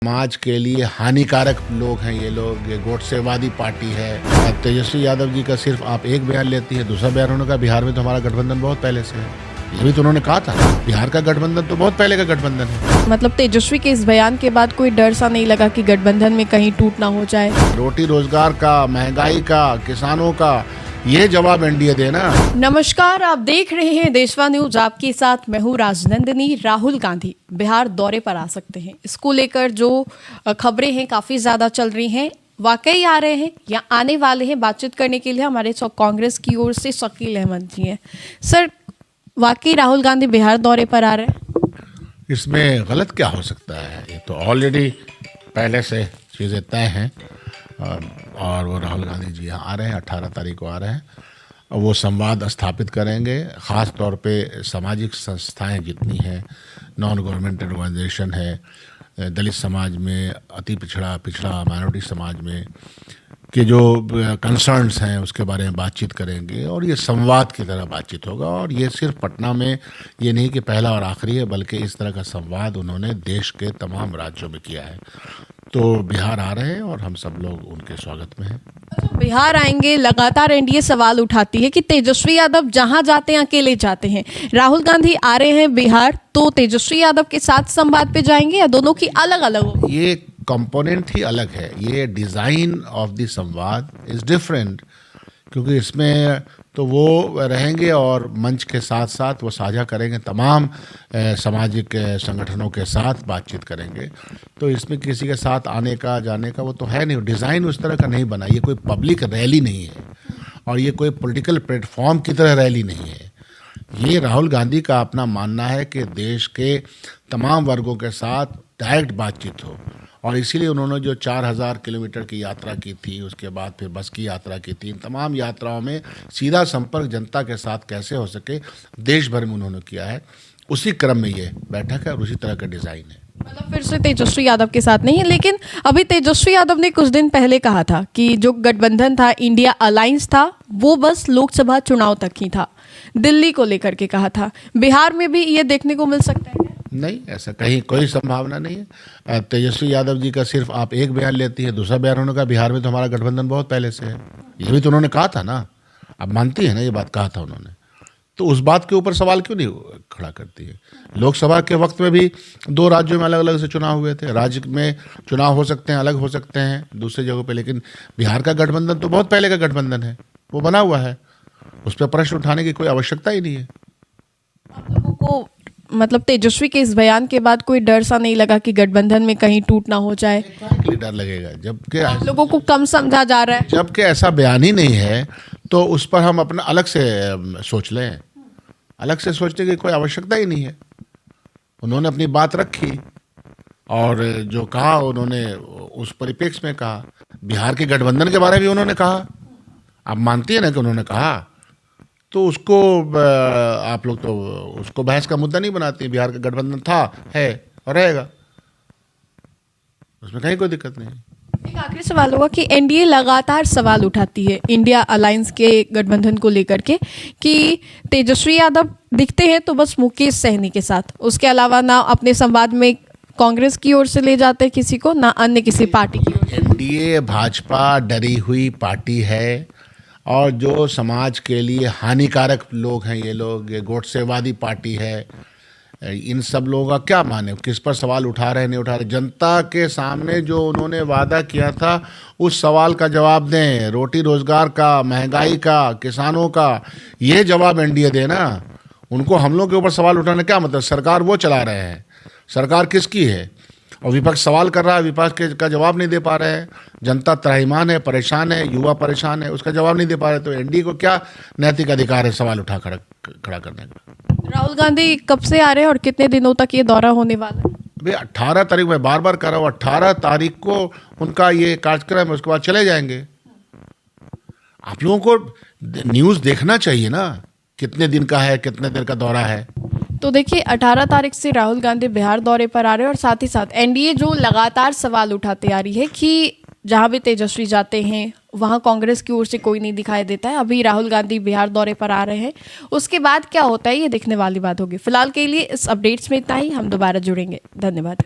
समाज के लिए हानिकारक लोग हैं ये लोग, ये गोडसेवादी पार्टी है। तेजस्वी यादव जी का सिर्फ आप एक बयान लेती है, दूसरा बयान उन्होंने कहा बिहार में तो हमारा गठबंधन बहुत पहले से है। ये भी तो उन्होंने कहा था, बिहार का गठबंधन तो बहुत पहले का गठबंधन है। मतलब तेजस्वी के इस बयान के बाद कोई डर सा नहीं लगा कि गठबंधन में कहीं टूट ना हो जाए? रोटी रोजगार का, महंगाई का, किसानों का ये जवाब एनडीए देना। नमस्कार, आप देख रहे हैं देशवा न्यूज। आपके साथ मैं हूँ राजनंदिनी। राहुल गांधी बिहार दौरे पर आ सकते हैं, इसको लेकर जो खबरें हैं काफी ज्यादा चल रही हैं। वाकई आ रहे हैं या आने वाले हैं? बातचीत करने के लिए हमारे कांग्रेस की ओर से शकील अहमद जी हैं। सर, वाकई राहुल गांधी बिहार दौरे पर आ रहे हैं? इसमें गलत क्या हो सकता है? ये तो ऑलरेडी पहले से चीज़ें तय हैं और वो राहुल गांधी जी यहाँ आ रहे हैं, 18 तारीख को आ रहे हैं। वो संवाद स्थापित करेंगे। ख़ास तौर पे सामाजिक संस्थाएं जितनी हैं, नॉन गवर्नमेंट ऑर्गेनाइजेशन है, दलित समाज में, अति पिछड़ा माइनॉरिटी समाज में के जो कंसर्न्स हैं उसके बारे में बातचीत करेंगे और ये संवाद की तरह बातचीत होगा। और ये सिर्फ पटना में ये नहीं कि पहला और आखिरी है, बल्कि इस तरह का संवाद उन्होंने देश के तमाम राज्यों में किया है। तो बिहार आ रहे हैं और हम सब लोग उनके स्वागत में हैं। बिहार आएंगे, लगातार एनडीए सवाल उठाती है कि तेजस्वी यादव जहां जाते हैं अकेले जाते हैं। राहुल गांधी आ रहे हैं बिहार, तो तेजस्वी यादव के साथ संवाद पे जाएंगे या दोनों की अलग अलग होगी? ये कंपोनेंट ही अलग है। ये डिज़ाइन ऑफ द संवाद इज़ डिफरेंट, क्योंकि इसमें तो वो रहेंगे और मंच के साथ साथ वो साझा करेंगे, तमाम सामाजिक संगठनों के साथ बातचीत करेंगे। तो इसमें किसी के साथ आने का जाने का वो तो है नहीं। डिज़ाइन उस तरह का नहीं बना। ये कोई पब्लिक रैली नहीं है और ये कोई पॉलिटिकल प्लेटफॉर्म की तरह रैली नहीं है। ये राहुल गांधी का अपना मानना है कि देश के तमाम वर्गों के साथ डायरेक्ट बातचीत हो, और इसीलिए उन्होंने जो 4000 किलोमीटर की यात्रा की थी, उसके बाद फिर बस की यात्रा की थी, इन तमाम यात्राओं में सीधा संपर्क जनता के साथ कैसे हो सके, देश भर में उन्होंने किया है। उसी क्रम में ये बैठक है और उसी तरह का डिज़ाइन है। मतलब फिर से तेजस्वी यादव के साथ नहीं है, लेकिन अभी तेजस्वी यादव ने कुछ दिन पहले कहा था कि जो गठबंधन था, इंडिया अलायंस था, वो बस लोकसभा चुनाव तक ही था। दिल्ली को लेकर के कहा था। बिहार में भी ये देखने को मिल सकता है? नहीं, ऐसा कहीं कोई संभावना नहीं है। तेजस्वी यादव जी का सिर्फ आप एक बयान लेती है, दूसरा बयान उन्होंने कहा बिहार में तो हमारा गठबंधन बहुत पहले से है। ये भी तो उन्होंने कहा था ना। अब मानती है ना, ये बात कहा था उन्होंने, तो उस बात के ऊपर सवाल क्यों नहीं खड़ा करती है? लोकसभा के वक्त में भी 2 राज्यों में अलग अलग से चुनाव हुए थे। राज्य में चुनाव हो सकते हैं, अलग हो सकते हैं दूसरे जगहों पे, लेकिन बिहार का गठबंधन तो बहुत पहले का गठबंधन है, वो बना हुआ है। उस पर प्रश्न उठाने की कोई आवश्यकता ही नहीं है। आप लोगों को मतलब तेजस्वी के इस बयान के बाद कोई डर सा नहीं लगा कि गठबंधन में कहीं टूट ना हो जाए? डर लगेगा जबकि आप लोगों को कम समझा जा रहा है। जबकि ऐसा बयान ही नहीं है, तो उस पर हम अपना अलग से सोच लें। अलग से सोचने की कोई आवश्यकता ही नहीं है। उन्होंने अपनी बात रखी और जो कहा उन्होंने उस परिप्रेक्ष्य में कहा। बिहार के गठबंधन के बारे में भी उन्होंने कहा। आप मानती है ना कि उन्होंने कहा, तो उसको आप लोग तो उसको बहस का मुद्दा नहीं बनाते। बिहार का गठबंधन था, है और रहेगा, उसमें कहीं कोई दिक्कत नहीं। एक आखिरी सवाल होगा कि एनडीए लगातार सवाल उठाती है इंडिया अलायंस के गठबंधन को लेकर के कि तेजस्वी यादव दिखते हैं तो बस मुकेश सहनी के साथ, उसके अलावा ना अपने संवाद में कांग्रेस की ओर से ले जाते हैं किसी को, ना अन्य किसी पार्टी की ओर से। एनडीए भाजपा डरी हुई पार्टी है और जो समाज के लिए हानिकारक लोग हैं ये लोग, ये गोडसेवादी पार्टी है। इन सब लोगों का क्या माने, किस पर सवाल उठा रहे नहीं उठा रहे? जनता के सामने जो उन्होंने वादा किया था उस सवाल का जवाब दें। रोटी रोजगार का, महंगाई का, किसानों का ये जवाब एनडीए देना। उनको हम लोग के ऊपर सवाल उठाने क्या मतलब? सरकार वो चला रहे हैं, सरकार किसकी है? और विपक्ष सवाल कर रहा है, विपक्ष का जवाब नहीं दे पा रहे हैं। जनता त्राहिमाम है, परेशान है, युवा परेशान है, उसका जवाब नहीं दे पा रहे। तो एनडीए को क्या नैतिक अधिकार है सवाल उठा खड़ा करने का? राहुल गांधी कब से आ रहे हैं और कितने दिनों तक ये दौरा होने वाला है? भाई 18 तारीख, में बार बार कर रहा हूँ, 18 तारीख को उनका ये कार्यक्रम है, उसके बाद चले जाएंगे। आप लोगों को न्यूज़ देखना चाहिए ना, कितने दिन का है, कितने दिन का दौरा है। तो देखिए 18 तारीख से राहुल गांधी बिहार दौरे पर आ रहे हैं और साथ ही साथ एनडीए जो लगातार सवाल उठाते आ रही है कि जहां भी तेजस्वी जाते हैं वहां कांग्रेस की ओर से कोई नहीं दिखाई देता है। अभी राहुल गांधी बिहार दौरे पर आ रहे हैं, उसके बाद क्या होता है ये देखने वाली बात होगी। फिलहाल के लिए इस अपडेट्स में इतना ही, हम दोबारा जुड़ेंगे। धन्यवाद।